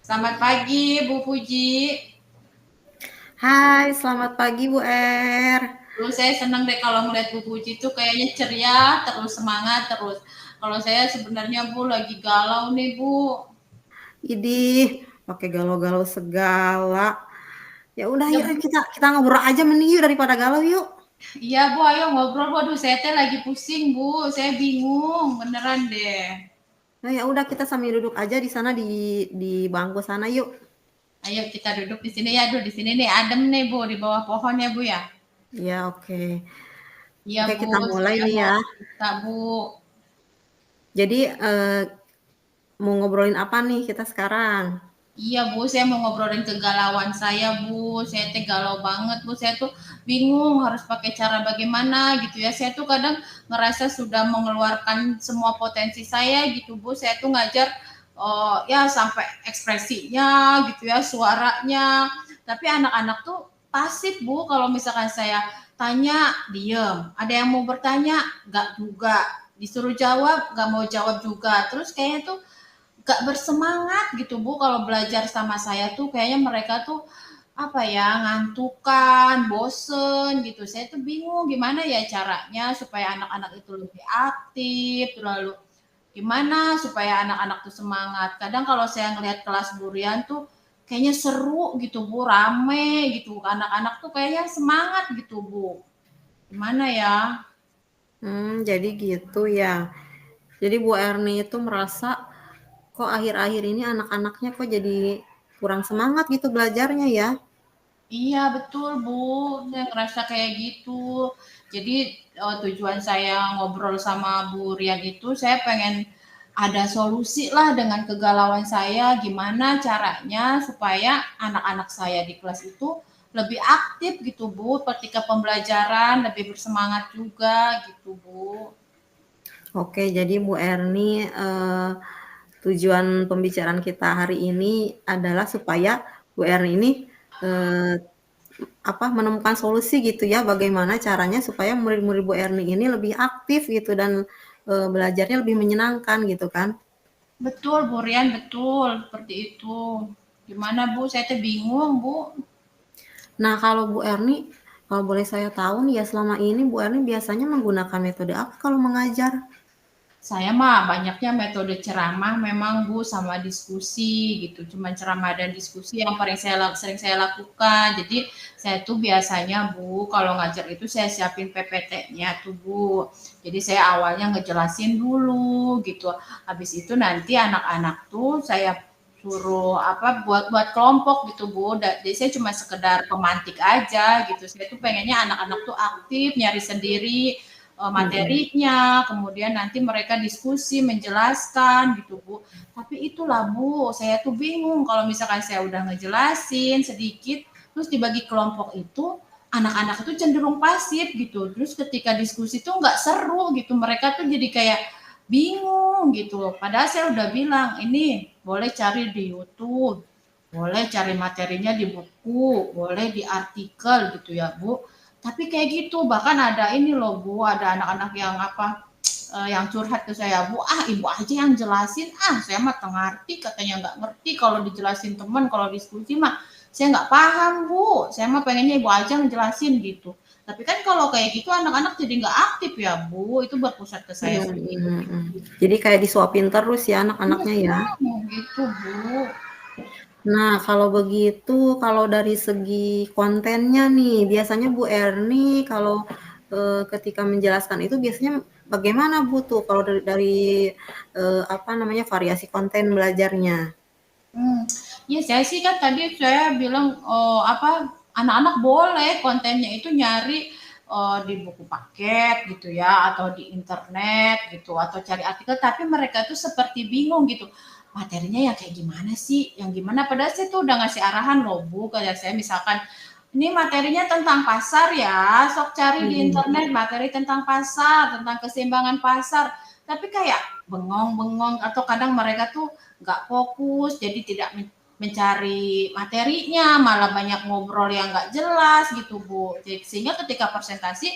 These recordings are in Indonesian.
Selamat pagi, Bu Puji. Hai, selamat pagi Bu Er. Dulu saya senang deh kalau melihat Bu Puji itu kayaknya ceria, terus semangat terus. Kalau saya sebenarnya Bu lagi galau nih Bu. Idih, pakai galau-galau segala. Ya udah Ya, yuk kita ngobrol aja mending yuk daripada galau yuk. iya Bu, ayo ngobrol Bu. Aduh, saya teh lagi pusing Bu. Saya bingung, beneran deh. Nah, ya udah kita sambil duduk aja di sana di bangku sana yuk. Ayo kita duduk di sini ya, aduh di sini nih adem nih Bu, di bawah pohon ya Bu ya. Ya oke. Iya Oke, Bu, kita mulai saya nih mau ya. cerita Bu. Jadi mau ngobrolin apa nih kita sekarang? Iya Bu, saya mau ngobrolin kegalauan saya Bu. Saya teh galau banget Bu. Saya tuh bingung harus pakai cara bagaimana gitu ya. Saya tuh kadang ngerasa sudah mengeluarkan semua potensi saya gitu Bu. Saya tuh ngajar ya sampai ekspresinya gitu ya, suaranya. Tapi anak-anak tuh pasif Bu. Kalau misalkan saya tanya, diem. Ada yang mau bertanya, nggak juga. Disuruh jawab, nggak mau jawab juga. Terus kayaknya tuh gak bersemangat gitu Bu kalau belajar sama saya tuh kayaknya mereka tuh apa ya ngantukan, bosen gitu. Saya tuh bingung gimana ya caranya supaya anak-anak itu lebih aktif, lalu gimana supaya anak-anak tuh semangat. Kadang kalau saya ngelihat kelas burian tuh kayaknya seru gitu Bu, rame gitu. Anak-anak tuh kayaknya semangat gitu Bu. Gimana ya? Jadi gitu ya. Jadi Bu Erni itu merasa kok akhir-akhir ini anak-anaknya kok jadi kurang semangat gitu belajarnya ya. Iya betul Bu, saya ngerasa kayak gitu. Jadi tujuan saya ngobrol sama Bu Rian itu saya pengen ada solusi lah dengan kegalauan saya, gimana caranya supaya anak-anak saya di kelas itu lebih aktif gitu Bu, ketika pembelajaran lebih bersemangat juga gitu Bu. Oke, jadi Bu Erni tujuan pembicaraan kita hari ini adalah supaya Bu Erni ini eh, menemukan solusi gitu ya, bagaimana caranya supaya murid-murid Bu Erni ini lebih aktif gitu dan belajarnya lebih menyenangkan gitu kan. Betul Bu Rian, betul seperti itu. Gimana Bu? Saya tuh bingung Bu. Nah, kalau Bu Erni, kalau boleh saya tahu nih ya, selama ini Bu Erni biasanya menggunakan metode apa kalau mengajar? Saya mah banyaknya metode ceramah memang Bu sama diskusi gitu. Cuman ceramah dan diskusi yang paling sering saya lakukan. Jadi saya tuh biasanya Bu kalau ngajar itu saya siapin PPT-nya tuh Bu. Jadi saya awalnya ngejelasin dulu gitu. Habis itu nanti anak-anak tuh saya suruh apa buat kelompok gitu Bu. Jadi saya cuma sekedar pemantik aja gitu. Saya tuh pengennya anak-anak tuh aktif nyari sendiri Mm-mm. materinya, kemudian nanti mereka diskusi, menjelaskan gitu Bu. Tapi itulah Bu, saya tuh bingung kalau misalkan saya udah ngejelasin sedikit, terus dibagi kelompok itu, anak-anak itu cenderung pasif gitu. Terus ketika diskusi tuh nggak seru gitu, mereka tuh jadi kayak bingung gitu. Padahal saya udah bilang, ini boleh cari di YouTube, boleh cari materinya di buku, boleh di artikel gitu ya Bu. Tapi kayak gitu, bahkan ada ini loh Bu, ada anak-anak yang apa, yang curhat ke saya, Bu, ah ibu aja yang jelasin, ah saya mah tengah ngerti, katanya nggak ngerti, kalau dijelasin teman, kalau diskusi mah saya nggak paham Bu, saya mah pengennya ibu aja ngejelasin gitu. Tapi kan kalau kayak gitu anak-anak jadi nggak aktif ya Bu, itu berpusat ke saya sendiri. Jadi kayak disuapin terus ya anak-anaknya ya. Gitu Bu. Nah, kalau begitu, kalau dari segi kontennya nih, biasanya Bu Erni kalau ketika menjelaskan itu biasanya bagaimana Bu tuh kalau variasi konten belajarnya? Ya saya sih kan tadi saya bilang apa anak-anak boleh kontennya itu nyari di buku paket gitu ya atau di internet gitu atau cari artikel tapi mereka tuh seperti bingung gitu materinya yang kayak gimana sih yang gimana padahal saya tuh udah ngasih arahan loh Bu kayak saya misalkan ini materinya tentang pasar ya sok cari di Mhm. internet materi tentang pasar tentang keseimbangan pasar tapi kayak bengong-bengong atau kadang mereka tuh nggak fokus jadi tidak mencari materinya, malah banyak ngobrol yang nggak jelas gitu Bu. Jadi, sehingga ketika presentasi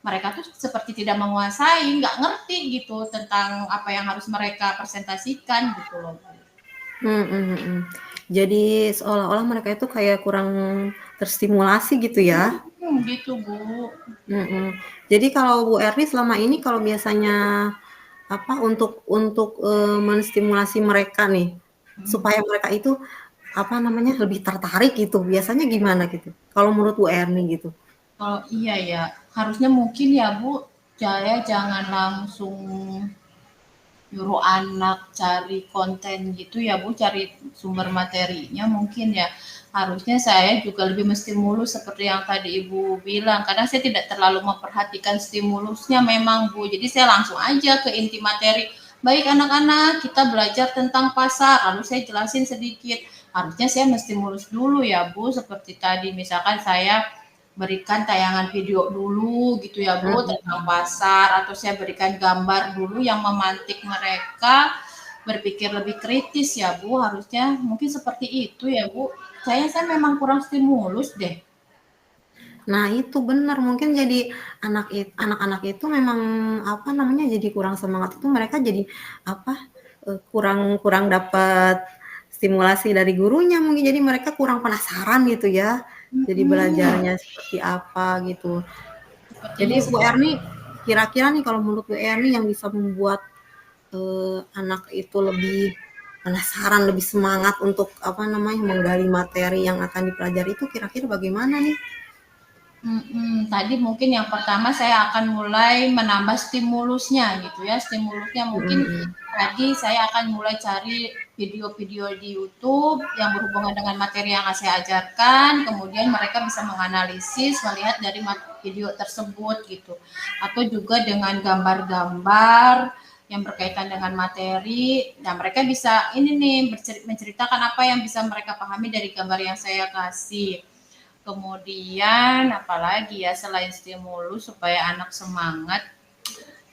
mereka tuh seperti tidak menguasai, nggak ngerti gitu tentang apa yang harus mereka presentasikan gitu loh Bu. Mhm mhm. Jadi seolah-olah mereka itu kayak kurang terstimulasi gitu ya? Gitu Bu. Mhm. Jadi kalau Bu Erni selama ini kalau biasanya, apa, untuk menstimulasi mereka nih, Mhm. supaya mereka itu, apa namanya, lebih tertarik gitu, biasanya gimana gitu? Kalau menurut Bu Erni gitu? Kalau iya ya, harusnya mungkin ya Bu, saya jangan langsung nyuruh anak cari konten gitu ya Bu, cari sumber materinya mungkin ya. Harusnya saya juga lebih menstimulus seperti yang tadi Ibu bilang. Kadang saya tidak terlalu memperhatikan stimulusnya memang Bu. Jadi saya langsung aja ke inti materi. Baik anak-anak, kita belajar tentang pasar. Lalu saya jelasin sedikit. Harusnya saya menstimulus dulu ya Bu, seperti tadi misalkan saya berikan tayangan video dulu gitu ya Bu tentang Mhm. pasar, atau saya berikan gambar dulu yang memantik mereka berpikir lebih kritis ya Bu, harusnya mungkin seperti itu ya Bu. Saya memang kurang stimulus deh. Nah itu bener, mungkin jadi anak-anak itu memang, apa namanya, jadi kurang semangat itu mereka jadi, apa, kurang kurang dapat stimulasi dari gurunya mungkin, jadi mereka kurang penasaran gitu ya, jadi Mhm, belajarnya seperti apa gitu. sepertinya Jadi Bu seperti Erni, kira-kira nih kalau menurut Bu Erni yang bisa membuat, anak itu lebih penasaran, lebih semangat untuk, apa namanya, menggali materi yang akan dipelajari itu kira-kira bagaimana nih? Tadi mungkin yang pertama saya akan mulai menambah stimulusnya gitu ya. Stimulusnya mungkin Mhm. tadi saya akan mulai cari video-video di YouTube yang berhubungan dengan materi yang akan saya ajarkan, kemudian mereka bisa menganalisis, melihat dari video tersebut gitu. Atau juga dengan gambar-gambar yang berkaitan dengan materi, nah mereka bisa ini nih menceritakan apa yang bisa mereka pahami dari gambar yang saya kasih. Kemudian apalagi ya selain stimulus supaya anak semangat,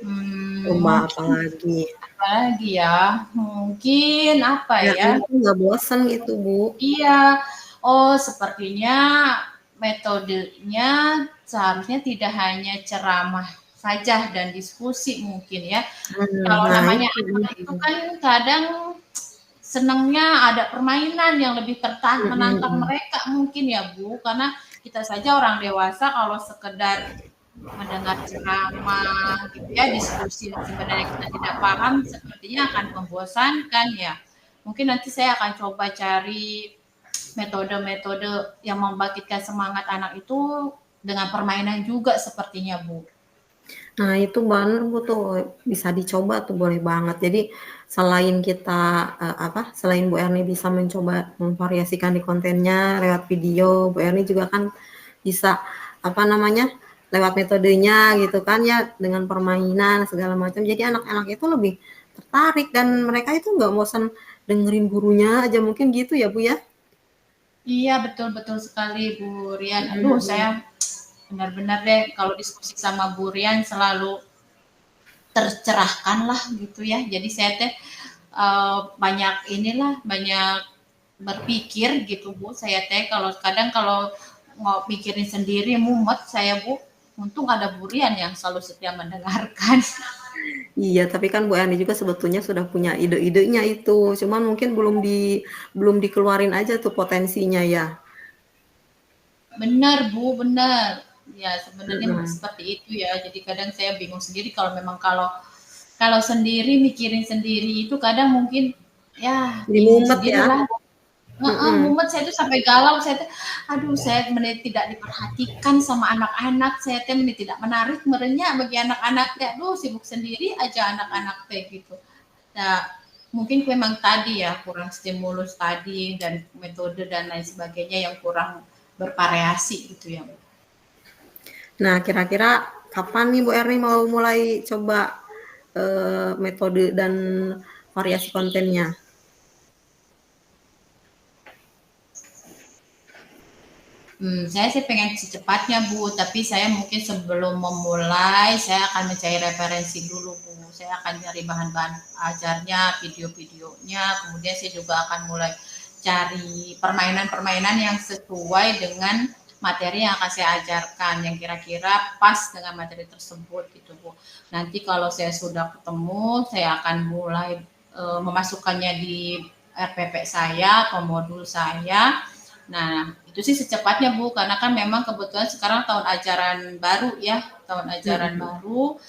Coba mungkin apalagi? apalagi ya, mungkin apa Biar ya, anak tuh nggak bosen gitu, Bu. iya, oh sepertinya metodenya seharusnya tidak hanya ceramah saja dan diskusi mungkin ya. Kalau Nah namanya itu, anak itu kan kadang senangnya ada permainan yang lebih menantang mhm. mereka mungkin ya Bu, karena kita saja orang dewasa kalau sekedar mendengar ceramah gitu ya, diskusi yang sebenarnya kita tidak paham sepertinya akan membosankan ya. Mungkin nanti saya akan coba cari metode-metode yang membangkitkan semangat anak itu dengan permainan juga sepertinya Bu. Nah itu bener, Bu, tuh, bisa dicoba tuh, boleh banget. Jadi selain kita, apa, selain Bu Erni bisa mencoba memvariasikan di kontennya lewat video, Bu Erni juga kan bisa, apa namanya, lewat metodenya gitu kan ya, dengan permainan segala macam. Jadi anak-anak itu lebih tertarik dan mereka itu nggak bosan dengerin gurunya aja, mungkin gitu ya, Bu, ya? Iya betul-betul sekali Bu Rian. Aduh Mhm. saya benar-benar deh kalau diskusi sama Bu Rian selalu tercerahkan lah gitu ya. Jadi saya teh banyak inilah banyak berpikir gitu Bu. Saya teh kalau kadang kalau mau mikirin sendiri mumet saya Bu. Untung ada Bu Rian yang selalu setia mendengarkan. Iya, tapi kan Bu Erni juga sebetulnya sudah punya ide-idenya itu, cuman mungkin belum dikeluarin aja tuh potensinya ya. Benar Bu, benar. Ya sebenarnya Mhm. seperti itu ya. Jadi kadang saya bingung sendiri kalau memang kalau kalau sendiri mikirin sendiri itu kadang mungkin ya Jadi bingung mumet ya? sendirilah. Heeh, Mhm. mumet saya tuh sampai galau, saya tuh, aduh saya menit tidak diperhatikan sama anak-anak, saya teh menit tidak menarik merenya bagi anak-anak teh, aduh sibuk sendiri aja anak-anak teh gitu. Nah, mungkin memang tadi ya kurang stimulus tadi dan metode dan lain sebagainya yang kurang bervariasi gitu ya. Nah, kira-kira kapan nih Bu Erni mau mulai coba, metode dan variasi kontennya? Saya sih pengen secepatnya Bu, tapi saya mungkin sebelum memulai, saya akan mencari referensi dulu Bu. Saya akan cari bahan-bahan ajarnya, video-videonya, kemudian saya juga akan mulai cari permainan-permainan yang sesuai dengan materi yang akan saya ajarkan, yang kira-kira pas dengan materi tersebut gitu Bu. Nanti kalau saya sudah ketemu, saya akan mulai memasukkannya di RPP saya, ke modul saya. Nah, itu sih secepatnya Bu, karena kan memang kebetulan sekarang tahun ajaran baru ya, tahun ajaran baru.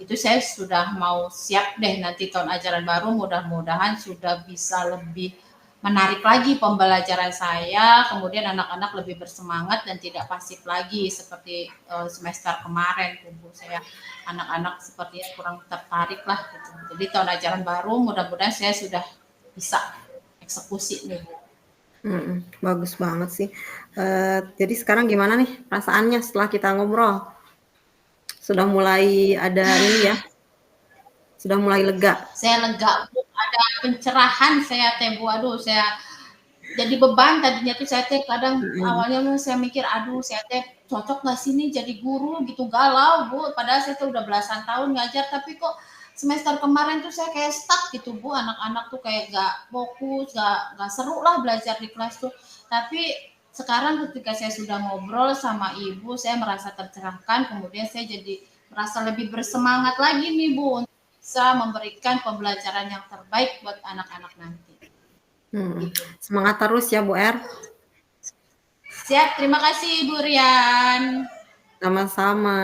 Itu saya sudah mau siap deh nanti tahun ajaran baru, mudah-mudahan sudah bisa lebih menarik lagi pembelajaran saya, kemudian anak-anak lebih bersemangat dan tidak pasif lagi seperti semester kemarin tuh Bu. Saya anak-anak sepertinya kurang tertarik lah gitu. Jadi tahun ajaran baru mudah-mudahan saya sudah bisa eksekusi nih Bu. Bagus banget sih. Jadi sekarang gimana nih perasaannya setelah kita ngobrol? Sudah mulai ada ini ya, sudah mulai lega? Saya lega Bu, ada pencerahan saya teh Bu. Aduh, saya jadi beban tadinya tuh saya teh kadang awalnya saya mikir, aduh saya teh cocok nggak sih nih jadi guru gitu, galau Bu. Padahal saya tuh udah belasan tahun ngajar, tapi kok semester kemarin tuh saya kayak stuck gitu Bu. Anak-anak tuh kayak gak fokus, gak seru lah belajar di kelas tuh. Tapi sekarang ketika saya sudah ngobrol sama ibu, saya merasa tercerahkan, kemudian saya jadi merasa lebih bersemangat lagi nih Bu untuk bisa memberikan pembelajaran yang terbaik buat anak-anak nanti. Gitu. Semangat terus ya Bu Er. Siap, terima kasih Bu Rian. Sama-sama.